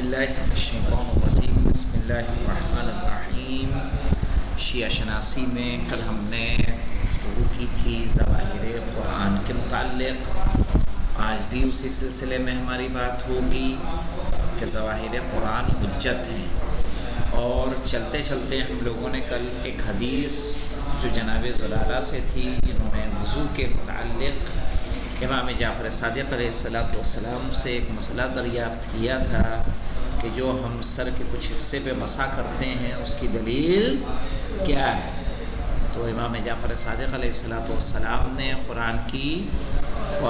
باللہ من الشیطان الرجیم بسم اللہ الرحمن الرحیم۔ شیعہ شناسی میں کل ہم نے گفتگو کی تھی ظواہر قرآن کے متعلق۔ آج بھی اسی سلسلے میں ہماری بات ہوگی کہ ظواہر قرآن حجت ہیں، اور چلتے چلتے ہم لوگوں نے کل ایک حدیث جو جناب زلالہ سے تھی، جنہوں نے وضو کے متعلق امام جعفر صادق علیہ السلام سے ایک مسئلہ دریافت کیا تھا کہ جو ہم سر کے کچھ حصے پہ مسح کرتے ہیں اس کی دلیل کیا ہے۔ تو امام جعفر صادق علیہ السلام نے قرآن کی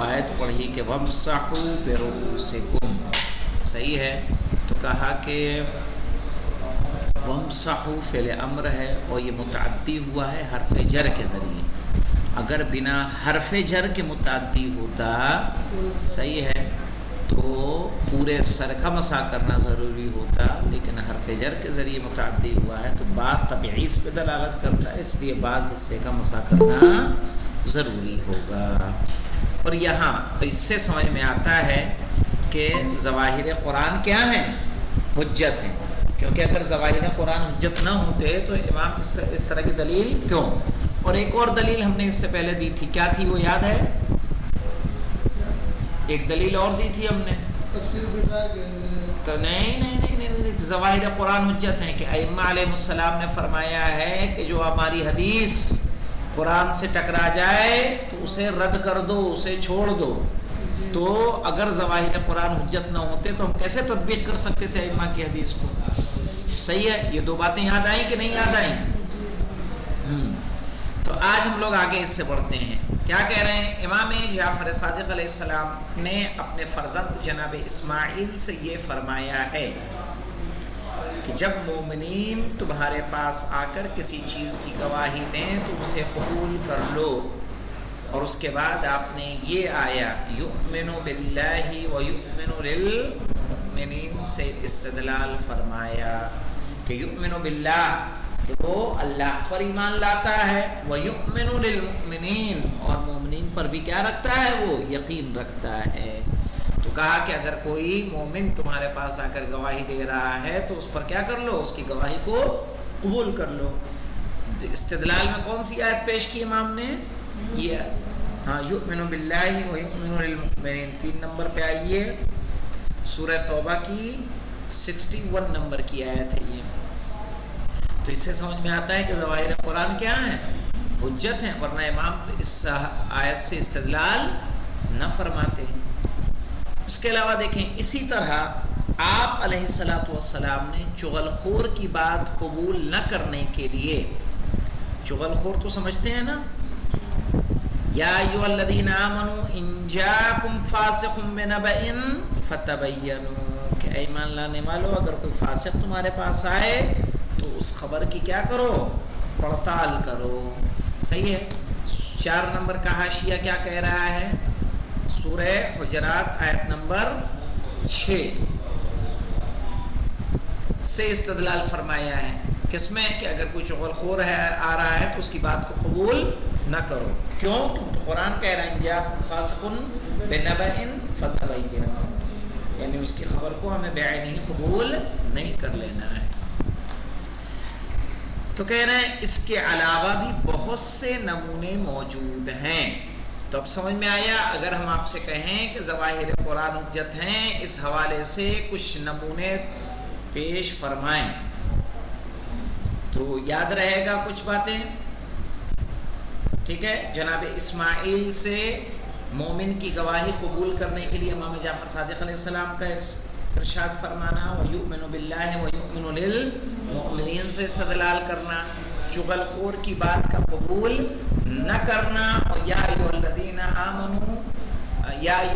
آیت پڑھی کہ وَامْسَحُوا بِرُؤُوسِكُمْ، صحیح ہے، تو کہا کہ وَامْسَحُوا فعل امر ہے اور یہ متعدی ہوا ہے حرف جر کے ذریعے۔ اگر بنا حرف جر کے متعدی ہوتا، صحیح ہے، تو پورے سر کا مسح کرنا ضروری ہوتا، لیکن حرف جر کے ذریعے متعدی ہوا ہے تو بات تبعیض پہ دلالت کرتا ہے، اس لیے بعض حصے کا مسح کرنا ضروری ہوگا۔ اور یہاں اس سے سمجھ میں آتا ہے کہ ظواہر قرآن کیا ہیں؟ حجت ہیں، کیونکہ اگر ظواہر قرآن حجت نہ ہوتے تو امام اس طرح کی دلیل کیوں؟ اور ایک اور دلیل ہم نے اس سے پہلے دی تھی، کیا تھی وہ یاد ہے؟ ایک دلیل اور دی تھی ہم نے، تو نہیں، ظواہر قرآن حجت ہیں کہ ائمہ علیہ السلام نے فرمایا ہے کہ جو ہماری حدیث قرآن سے ٹکرا جائے تو اسے رد کر دو، اسے چھوڑ دو۔ تو اگر ظواہر قرآن حجت نہ ہوتے تو ہم کیسے تطبیق کر سکتے تھے ائمہ کی حدیث کو؟ صحیح ہے، یہ دو باتیں یاد آئیں کہ نہیں یاد آئیں؟ تو آج ہم لوگ آگے اس سے بڑھتے ہیں۔ کیا کہہ رہے ہیں؟ امام جعفر صادق علیہ السلام نے اپنے فرزند جناب اسماعیل سے یہ فرمایا ہے کہ جب مومنین تمہارے پاس آ کر کسی چیز کی گواہی دیں تو اسے قبول کر لو۔ اور اس کے بعد آپ نے یہ آیا یؤمن باللہ و یؤمن للمؤمنین سے استدلال فرمایا کہ یؤمن باللہ کہ وہ اللہ پر ایمان لاتا ہے، وَيُؤْمِنُ لِلْمُؤْمِنِينَ اور مومنین پر بھی کیا رکھتا ہے؟ وہ یقین رکھتا ہے۔ تو کہا کہ اگر کوئی مومن تمہارے پاس آ کر گواہی دے رہا ہے تو اس پر کیا کر لو؟ اس کی گواہی کو قبول کر لو۔ استدلال میں کون سی آیت پیش کی امام نے؟ یہ یؤمن باللہ وَيُؤْمِنُ لِلْمُؤْمِنِينَ 3 نمبر پہ آئیے، سورہ توبہ کی 61 نمبر کی آیت ہے یہ۔ تو اس سے سمجھ میں آتا ہے کہ ظواہر قرآن کیا ہیں؟ حجت ہیں، ورنہ امام اس آیت سے استدلال نہ فرماتے۔ اس کے علاوہ دیکھیں، اسی طرح آپ علیہ السلام نے چغل خور کی بات قبول نہ کرنے کے لیے، چغل خور تو سمجھتے ہیں نا، یا ایھا الذین آمنوا ان جاءکم فاسق بنبأ فتبینوا کہ اے ایمان لانے والو اگر کوئی فاسق تمہارے پاس آئے تو اس خبر کی کیا کرو؟ پڑتال کرو، صحیح ہے۔ 4 نمبر کا حاشیہ کیا کہہ رہا ہے؟ سورہ حجرات آیت نمبر 6 سے استدلال فرمایا ہے، کس میں؟ کہ اگر کوئی چغل خور آ رہا ہے تو اس کی بات کو قبول نہ کرو۔ کیوں؟ قرآن کہہ رہا ہے جاءکم فاسق بنبأ فتبینوا، یعنی اس کی خبر کو ہمیں بعینہ قبول نہیں کر لینا ہے۔ تو کہہ رہے ہیں اس کے علاوہ بھی بہت سے نمونے موجود ہیں۔ تو اب سمجھ میں آیا، اگر ہم آپ سے کہیں کہ ظواہر قرآن حجت ہیں، اس حوالے سے کچھ نمونے پیش فرمائیں تو یاد رہے گا کچھ باتیں، ٹھیک ہے۔ جناب اسماعیل سے مومن کی گواہی قبول کرنے کے لیے امام جعفر صادق علیہ السلام کا ارشاد فرمانا، وَيُؤْمِنُ بِاللَّهِ وَيُؤْمِنُ لِلْمُؤْمِنِينَ سے استدلال کرنا، چغل خور کی بات کا قبول نہ کرنا، اور یا ایھا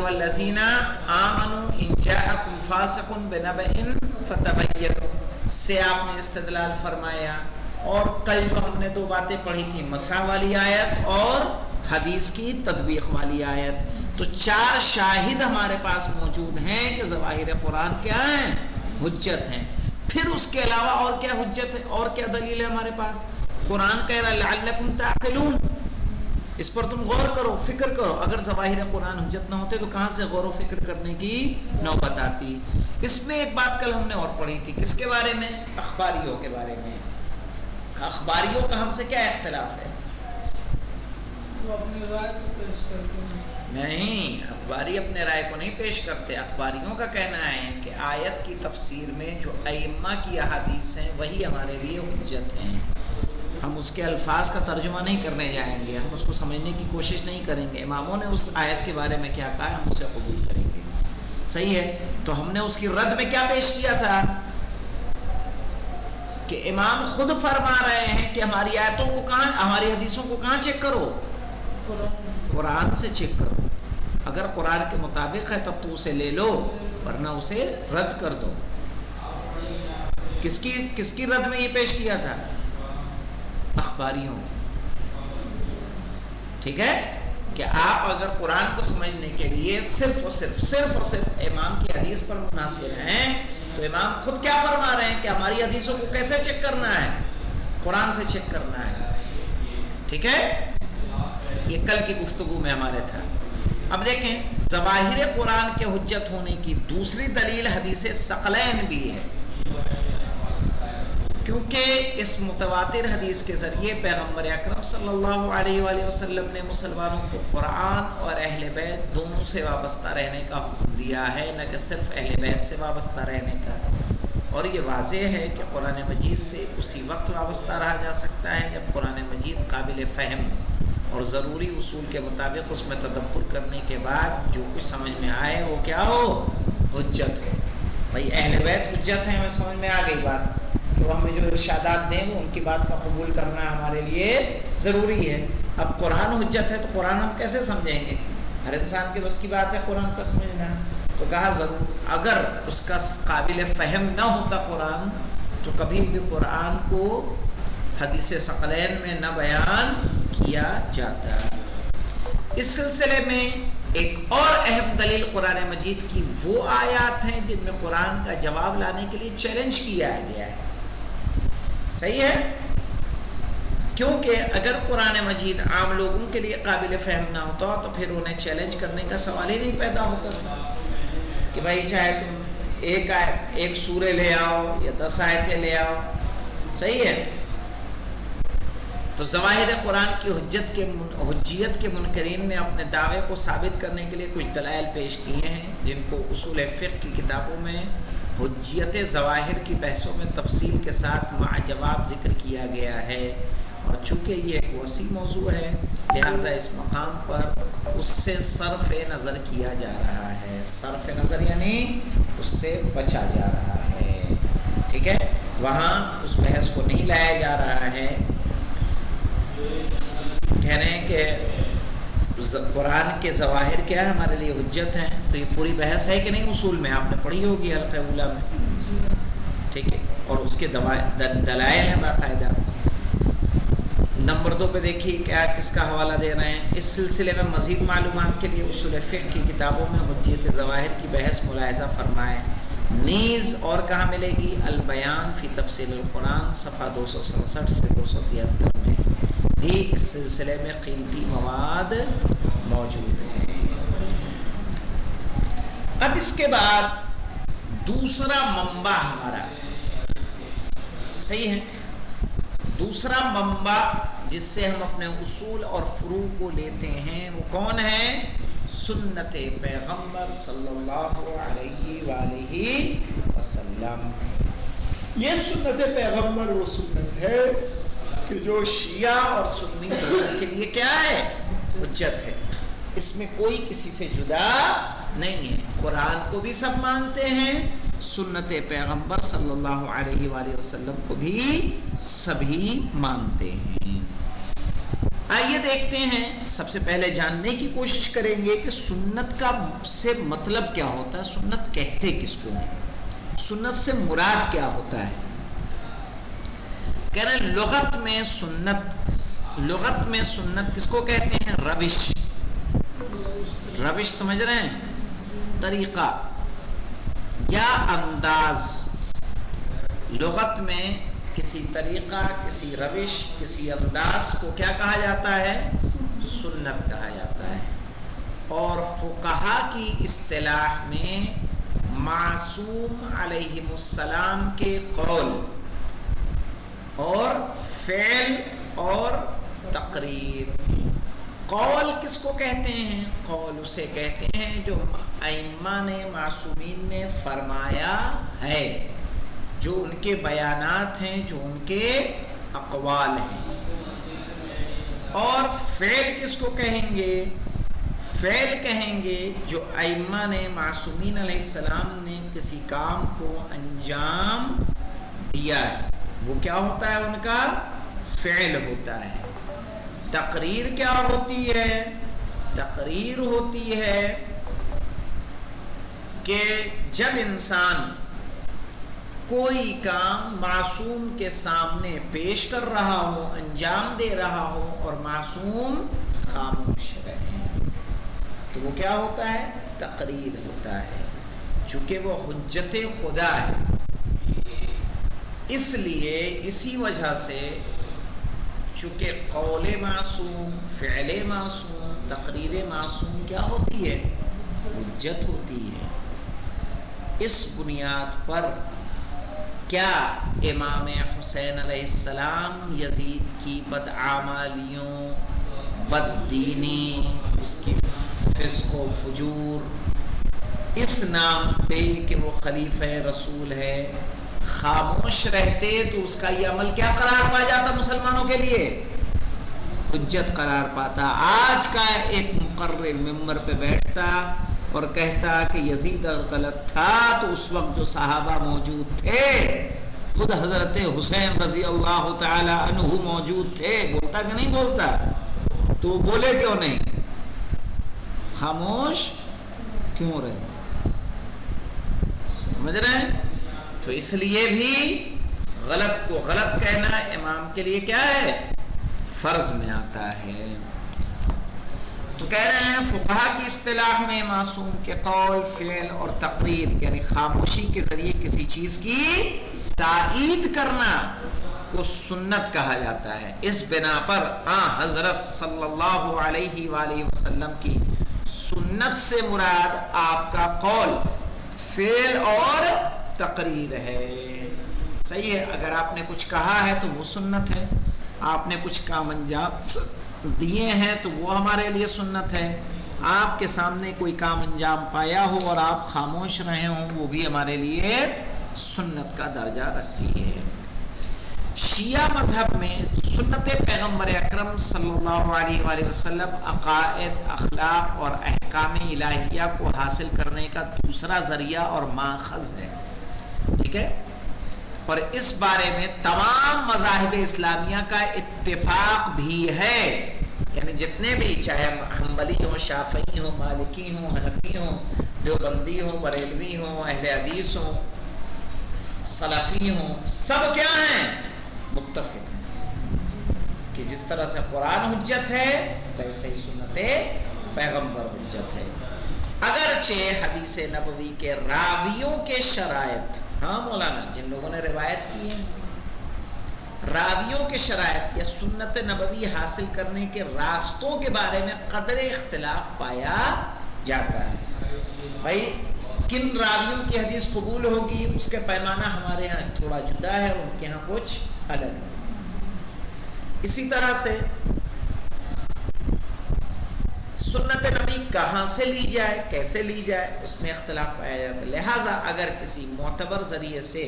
الذین آمنوا ان جاءکم فاسق بنبأ فتبینوا سے آپ نے استدلال فرمایا۔ اور کل جو ہم نے 2 باتیں پڑھی تھی، مسح والی آیت اور حدیث کی تطبیق والی آیت، تو 4 شاہد ہمارے پاس موجود ہیں کہ ظواہر قرآن کیا ہیں؟ حجت ہیں۔ پھر اس کے علاوہ اور کیا حجت ہے، اور کیا دلیل ہے ہمارے پاس؟ قرآن کہہ رہا ہے لعلکم تعقلون، اس پر تم غور کرو، فکر کرو. اگر ظواہر قرآن حجت نہ ہوتے تو کہاں سے غور و فکر کرنے کی نوبت آتی. اس میں ایک بات کل ہم نے اور پڑھی تھی، کس کے بارے میں؟ اخباریوں کے بارے میں. اخباریوں کا ہم سے کیا اختلاف ہے؟ وہ اپنی رائے کو پیش کرتے ہیں. نہیں، اخباری اپنے رائے کو نہیں پیش کرتے. اخباریوں کا کہنا ہے کہ آیت کی تفسیر میں جو ائمہ کی احادیث ہیں وہی ہمارے لیے حجت ہیں. ہم اس کے الفاظ کا ترجمہ نہیں کرنے جائیں گے، ہم اس کو سمجھنے کی کوشش نہیں کریں گے. اماموں نے اس آیت کے بارے میں کیا کہا ہم اسے قبول کریں گے. صحیح ہے. تو ہم نے اس کی رد میں کیا پیش کیا تھا کہ امام خود فرما رہے ہیں کہ ہماری آیتوں کو کہاں، ہماری حدیثوں کو کہاں چیک کرو؟ قرآن سے چیک کرو. اگر قرآن کے مطابق ہے تب تو اسے لے لو، ورنہ اسے رد کر دو. کس کی رد میں یہ پیش کیا تھا؟ اخباریوں. ٹھیک ہے کہ آپ اگر قرآن کو سمجھنے کے لیے صرف اور صرف امام کی حدیث پر منحصر ہیں تو امام خود کیا فرما رہے ہیں کہ ہماری حدیثوں کو کیسے چیک کرنا ہے؟ قرآن سے چیک کرنا ہے. ٹھیک ہے، یہ کل کی گفتگو میں ہمارے تھا. اب دیکھیں، ظواہر قرآن کے حجت ہونے کی دوسری دلیل حدیث ثقلین بھی ہے، کیونکہ اس متواتر حدیث کے ذریعے پیغمبر اکرم صلی اللہ علیہ وآلہ وسلم نے مسلمانوں کو قرآن اور اہل بیت دونوں سے وابستہ رہنے کا حکم دیا ہے، نہ کہ صرف اہل بیت سے وابستہ رہنے کا. اور یہ واضح ہے کہ قرآن مجید سے اسی وقت وابستہ رہا جا سکتا ہے جب قرآن مجید قابل فہم اور ضروری اصول کے مطابق اس میں تدبر کرنے کے بعد جو کچھ سمجھ میں آئے وہ کیا ہو؟ حجت ہو. بھائی اہل بیت حجت ہیں، ہمیں سمجھ میں آ گئی بات. تو ہمیں جو ارشادات دیں وہ ان کی بات کا قبول کرنا ہمارے لیے ضروری ہے. اب قرآن حجت ہے تو قرآن ہم کیسے سمجھیں گے؟ ہر انسان کے بس کی بات ہے قرآن کا سمجھنا. تو کہا ضرور اگر اس کا قابل فہم نہ ہوتا قرآن تو کبھی بھی قرآن کو حدیث ثقلین میں نہ بیان کیا جاتا. اس سلسلے میں ایک اور اہم دلیل قرآن مجید کی وہ آیات ہیں جن میں قرآن کا جواب لانے کے لیے چیلنج کیا گیا ہے. صحیح ہے، کیونکہ اگر قرآن مجید عام لوگوں کے لیے قابل فہم نہ ہوتا تو پھر انہیں چیلنج کرنے کا سوال ہی نہیں پیدا ہوتا تھا کہ بھائی چاہے تم ایک سورہ لے آؤ یا 10 آیتیں لے آؤ. صحیح ہے. تو ظواہر قرآن کی حجیت کے منکرین نے اپنے دعوے کو ثابت کرنے کے لیے کچھ دلائل پیش کیے ہیں جن کو اصول فقہ کی کتابوں میں حجیت ظواہر کی بحثوں میں تفصیل کے ساتھ مع جواب ذکر کیا گیا ہے. اور چونکہ یہ ایک وسیع موضوع ہے لہٰذا اس مقام پر اس سے صرف نظر کیا جا رہا ہے. صرف نظر یعنی اس سے بچا جا رہا ہے. ٹھیک ہے، وہاں اس بحث کو نہیں لایا جا رہا ہے. کہہ رہے ہیں کہ قرآن کے ظواہر کیا ہے ہمارے لیے حجت ہیں. تو یہ پوری بحث ہے کہ نہیں اصول میں آپ نے پڑھی ہوگی حلقہ اولیٰ میں. ٹھیک ہے، اور اس کے دلائل ہیں باقاعدہ. نمبر 2 پہ دیکھیے کیا کس کا حوالہ دے رہے ہیں. اس سلسلے میں مزید معلومات کے لیے اصول فقہ کی کتابوں میں حجیت ظواہر کی بحث ملاحظہ فرمائیں. نیز اور کہاں ملے گی؟ البیان فی تفصیل القرآن صفحہ 267 سے 273 میں بھی اس سلسلے میں قیمتی مواد موجود ہیں. اب اس کے بعد دوسرا منبع ہمارا، صحیح ہے، دوسرا منبع جس سے ہم اپنے اصول اور فروع کو لیتے ہیں وہ کون ہے؟ سنت پیغمبر صلی اللہ علیہ وآلہ وسلم. یہ سنت پیغمبر وہ سنت ہے کہ جو شیعہ اور سنی دونوں کے لیے کیا ہے؟ حجت ہے. اس میں کوئی کسی سے جدا نہیں ہے. قرآن کو بھی سب مانتے ہیں، سنت پیغمبر صلی اللہ علیہ وآلہ وسلم کو بھی سبھی مانتے ہیں. آئیے دیکھتے ہیں، سب سے پہلے جاننے کی کوشش کریں گے کہ سنت کا سے مطلب کیا ہوتا ہے، سنت کہتے کس کو ہیں، سنت سے مراد کیا ہوتا ہے. کہہ رہے ہیں لغت میں سنت کس کو کہتے ہیں؟ روش سمجھ رہے ہیں؟ طریقہ یا انداز. لغت میں کسی طریقہ، کسی روش، کسی انداز کو کیا کہا جاتا ہے؟ سنت کہا جاتا ہے. اور فقہا کی اصطلاح میں معصوم علیہم السلام کے قول اور فعل اور تقریر. قول کس کو کہتے ہیں؟ قول اسے کہتے ہیں جو ائمہ نے معصومین نے فرمایا ہے، جو ان کے بیانات ہیں، جو ان کے اقوال ہیں. اور فعل کس کو کہیں گے؟ فعل کہیں گے جو ائمہ نے معصومین علیہ السلام نے کسی کام کو انجام دیا ہے، وہ کیا ہوتا ہے؟ ان کا فعل ہوتا ہے. تقریر کیا ہوتی ہے؟ تقریر ہوتی ہے کہ جب انسان کوئی کام معصوم کے سامنے پیش کر رہا ہو، انجام دے رہا ہو اور معصوم خاموش رہے، تو وہ کیا ہوتا ہے؟ تقریر ہوتا ہے. چونکہ وہ حجت خدا ہے، اس لیے اسی وجہ سے چونکہ قول معصوم، فعل معصوم، تقریر معصوم کیا ہوتی ہے؟ حجت ہوتی ہے. اس بنیاد پر کیا امام حسین علیہ السلام یزید کی بدعمالیوں، بددینی، اس کی فسق و فجور، اس نام پہ کہ وہ خلیفہ رسول ہے، خاموش رہتے تو اس کا یہ عمل کیا قرار پا جاتا؟ مسلمانوں کے لیے حجت قرار پاتا. آج کا ایک مقرر ممبر پہ بیٹھتا اور کہتا کہ یزید غلط تھا، تو اس وقت جو صحابہ موجود تھے، خود حضرت حسین رضی اللہ تعالی عنہ موجود تھے، بولتا کہ نہیں بولتا؟ تو وہ بولے کیوں نہیں؟ خاموش کیوں رہے؟ سمجھ رہے ہیں؟ تو اس لیے بھی غلط کو غلط کہنا امام کے لیے کیا ہے؟ فرض میں آتا ہے. تو کہہ رہے ہیں فقہا کی اصطلاح میں معصوم کے قول، فعل اور تقریر یعنی خاموشی کے ذریعے کسی چیز کی تائید کرنا کو سنت کہا جاتا ہے. اس بنا پر حضرت صلی اللہ علیہ وآلہ وسلم کی سنت سے مراد آپ کا قول، فعل اور تقریر ہے. صحیح ہے؟ اگر آپ نے کچھ کہا ہے تو وہ سنت ہے، آپ نے کچھ کام انجام دیے ہیں تو وہ ہمارے لیے سنت ہے. آپ کے سامنے کوئی کام انجام پایا ہو اور آپ خاموش رہے ہوں، وہ بھی ہمارے لیے سنت کا درجہ رکھتی ہے. شیعہ مذہب میں سنت پیغمبر اکرم صلی اللہ علیہ وآلہ وسلم عقائد، اخلاق اور احکام الہیہ کو حاصل کرنے کا دوسرا ذریعہ اور ماخذ ہے. ٹھیک ہے؟ اور اس بارے میں تمام مذاہب اسلامیہ کا اتفاق بھی ہے. یعنی جتنے بھی، چاہے حنبلی ہوں، شافعی ہوں، مالکی ہوں، حنفی ہوں، دیوبندی ہوں، بریلوی ہوں، اہل حدیث ہوں، سلفی ہوں، سب کیا ہیں؟ متفق ہیں کہ جس طرح سے قرآن حجت ہے ویسے ہی سنت پیغمبر حجت ہے. اگرچہ حدیث نبوی کے راویوں کے شرائط، ہاں مولانا، جن لوگوں نے روایت کی ہے، راویوں کے شرائط یا سنت نبوی حاصل کرنے کے راستوں کے بارے میں قدر اختلاف پایا جاتا ہے. بھائی کن راویوں کی حدیث قبول ہوگی، اس کے پیمانہ ہمارے ہاں تھوڑا جدا ہے، ان کے ہاں کچھ الگ ہے. اسی طرح سے سنت نبی کہاں سے لی جائے، کیسے لی جائے، اس میں اختلاف پایا جاتا ہے. لہٰذا اگر کسی معتبر ذریعے سے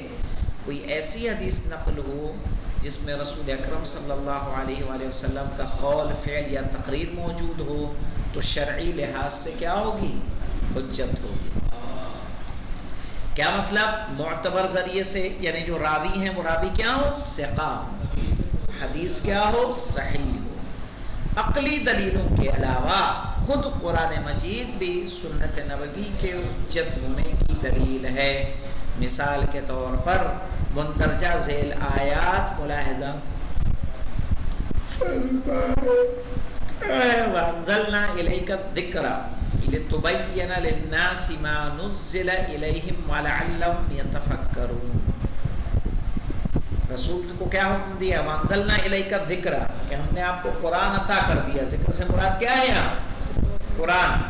کوئی ایسی حدیث نقل ہو جس میں رسول اکرم صلی اللہ علیہ وآلہ وسلم کا قول، فعل یا تقریر موجود ہو تو شرعی لحاظ سے کیا ہوگی؟ حجت ہوگی. کیا مطلب؟ معتبر ذریعے سے یعنی جو راوی ہیں وہ راوی کیا ہو؟ ثقہ، حدیث کیا ہو؟ صحیح ہو. عقلی دلیلوں کے علاوہ خود قرآن مجید بھی سنت نبوی کے حجت ہونے کی دلیل ہے. مثال کے طور پر مندرجہ ذیل آیات ملاحظہ، وَأَنزَلْنَا إِلَيْكَ الذِّكْرَ لِتُبَيِّنَ لِلنَّاسِ مَا نُزِّلَ إِلَيْهِمْ وَلَعَلَّهُمْ يَتَفَكَّرُونَ. رسول کو کیا حکم دیا؟ وانزلنا الیک الذکر، کہ ہم نے آپ کو قرآن عطا کر دیا. ذکر سے مراد کیا ہے یہاں؟ قرآن.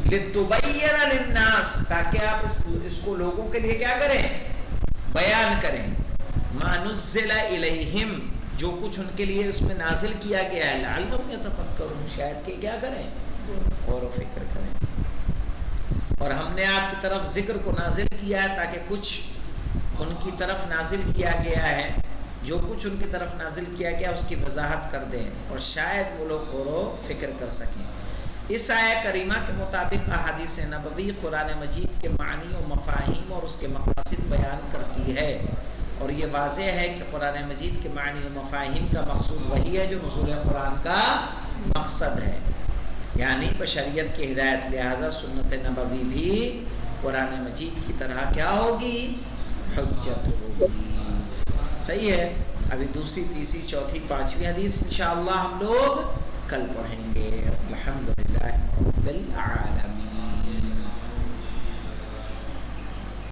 لتبین للناس، تاکہ آپ اس کو لوگوں کے لیے کیا کریں؟ بیان کریں. ما نزل الیہم، جو کچھ ان کے لیے اس میں نازل کیا گیا ہے. لعلہم یتفکرون، شاید کہ کیا کریں؟ غور و فکر کریں. اور ہم نے آپ کی طرف ذکر کو نازل کیا ہے تاکہ کچھ ان کی طرف نازل کیا گیا ہے، جو کچھ ان کی طرف نازل کیا گیا اس کی وضاحت کر دیں، اور شاید وہ لوگ غور و فکر کر سکیں. اس آیہ کریمہ کے مطابق احادیث نبوی قرآن مجید کے معنی و مفاہیم اور اس کے مقاصد بیان کرتی ہے. اور یہ واضح ہے کہ قرآن مجید کے معنی و مفاہیم کا مقصود وہی ہے جو نزول قرآن کا مقصد ہے، یعنی بشریت کی ہدایت. لہذا سنت نبوی بھی قرآن مجید کی طرح کیا ہوگی؟ حجت ہوگی. صحیح ہے. ابھی دوسری، تیسری، چوتھی، پانچویں حدیث انشاءاللہ ہم لوگ کل پڑھیں گے. الحمدللہ رب العالمین.